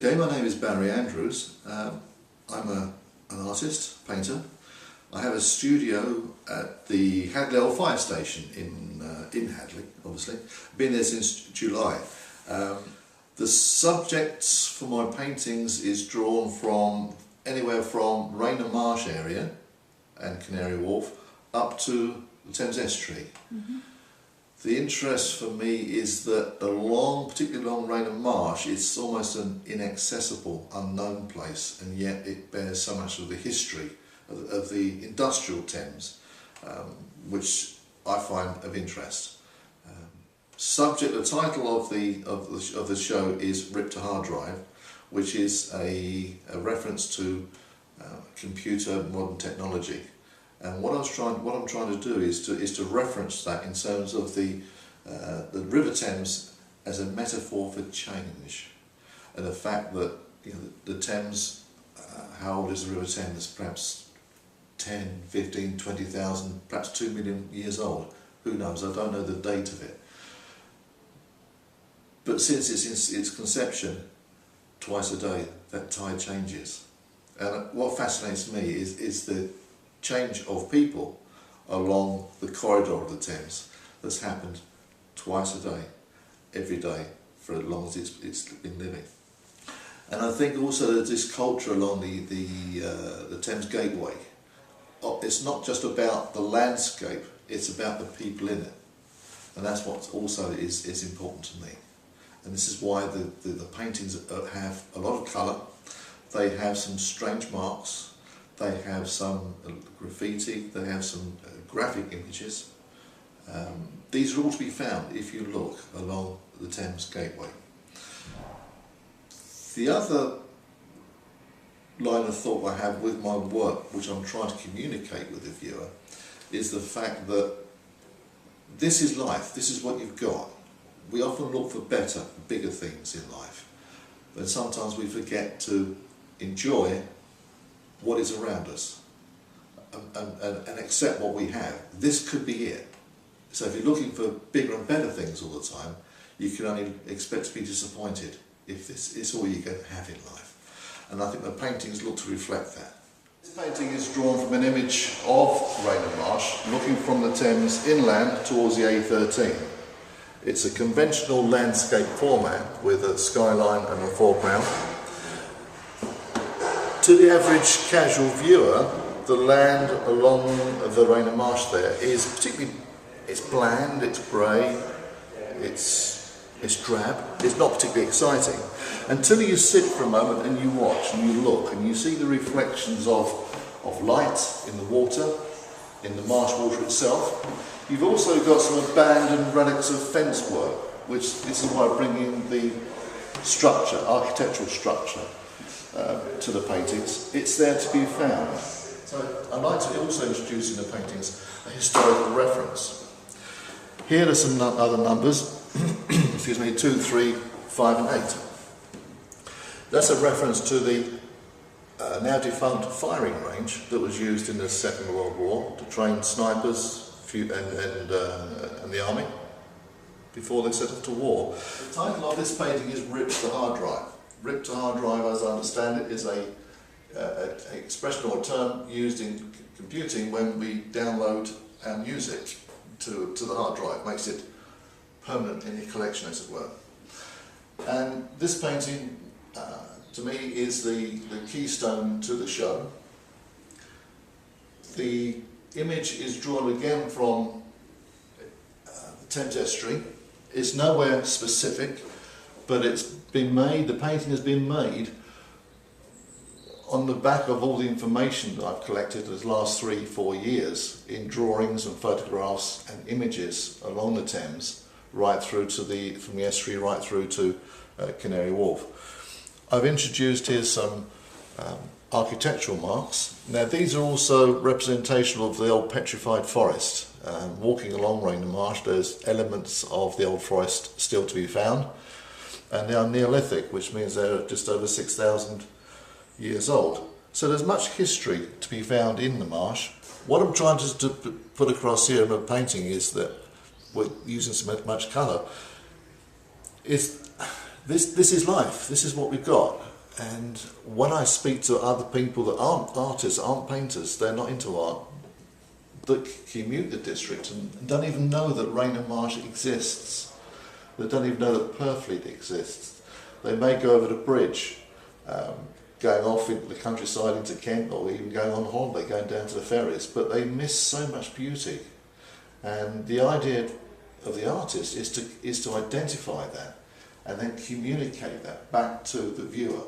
Okay, my name is Barry Andrews. I'm an artist, painter. I have a studio at the Hadley Old Fire Station in Hadley, obviously. Been there since July. The subjects for my paintings is drawn from anywhere from Rainer Marsh area and Canary Wharf up to the Thames Estuary. The interest for me is that particularly along Rainer Marsh, it's almost an inaccessible, unknown place, and yet it bears so much of the history of the industrial Thames, which I find of interest. The title of the show is Rip to Hard Drive, which is a reference to computer modern technology. And what I'm trying to do is to reference that in terms of the River Thames as a metaphor for change, and the fact that the Thames, how old is the River Thames? Perhaps 10, 15, 20,000, perhaps 2 million years old. Who knows? I don't know the date of it. But since its conception, twice a day, that tide changes. And what fascinates me is the change of people along the corridor of the Thames that's happened twice a day, every day, for as long as it's been living. And I think also that this culture along the Thames Gateway, it's not just about the landscape, it's about the people in it. And that's what also is important to me. And this is why the paintings have a lot of colour, they have some strange marks, they have some graffiti, they have some graphic images. These are all to be found if you look along the Thames Gateway. The other line of thought I have with my work, which I'm trying to communicate with the viewer, is the fact that this is life, this is what you've got. We often look for better, bigger things in life, but sometimes we forget to enjoy what is around us and accept what we have. This could be it. So if you're looking for bigger and better things all the time, you can only expect to be disappointed if this is all you're going to have in life. And I think the paintings look to reflect that. This painting is drawn from an image of Rainer Marsh looking from the Thames inland towards the IDEA13. It's a conventional landscape format with a skyline and a foreground. To the average casual viewer, the land along the Rainer Marsh there is it's bland, it's grey, it's drab, it's not particularly exciting. Until you sit for a moment and you watch and you look and you see the reflections of light in the water, in the marsh water itself. You've also got some abandoned relics of fence work, which this is why I bring in the structure, architectural structure, to the paintings. It's there to be found. So I'd like to also introduce in the paintings a historical reference. Here are some other numbers, excuse me, 2, 3, 5 and 8. That's a reference to the now defunct firing range that was used in the Second World War to train snipers and the army before they set off to war. The title of this painting is Rip to Hard Drive. Rip to Hard Drive, as I understand it, is an expression or a term used in computing when we download our music to the hard drive. Makes it permanent in your collection, as it were. And this painting, to me, is the keystone to the show. The image is drawn again from the Thames Estuary. It's nowhere specific, but it's been made, the painting has been made on the back of all the information that I've collected the last 3-4 years in drawings and photographs and images along the Thames, right through to from the estuary right through to Canary Wharf. I've introduced here some architectural marks. Now these are also representational of the old petrified forest. Walking along Rainer Marsh, there's elements of the old forest still to be found, and they are Neolithic, which means they're just over 6,000 years old. So there's much history to be found in the marsh. What I'm trying to put across here in the painting is that we're using so much colour. This is life. This is what we've got. And when I speak to other people that aren't artists, aren't painters, they're not into art, that commute the district and don't even know that Rainham Marsh exists. They don't even know that Purfleet exists. They may go over the bridge, going off into the countryside into Kent, or even going on holiday, going down to the ferries, but they miss so much beauty. And the idea of the artist is to identify that and then communicate that back to the viewer.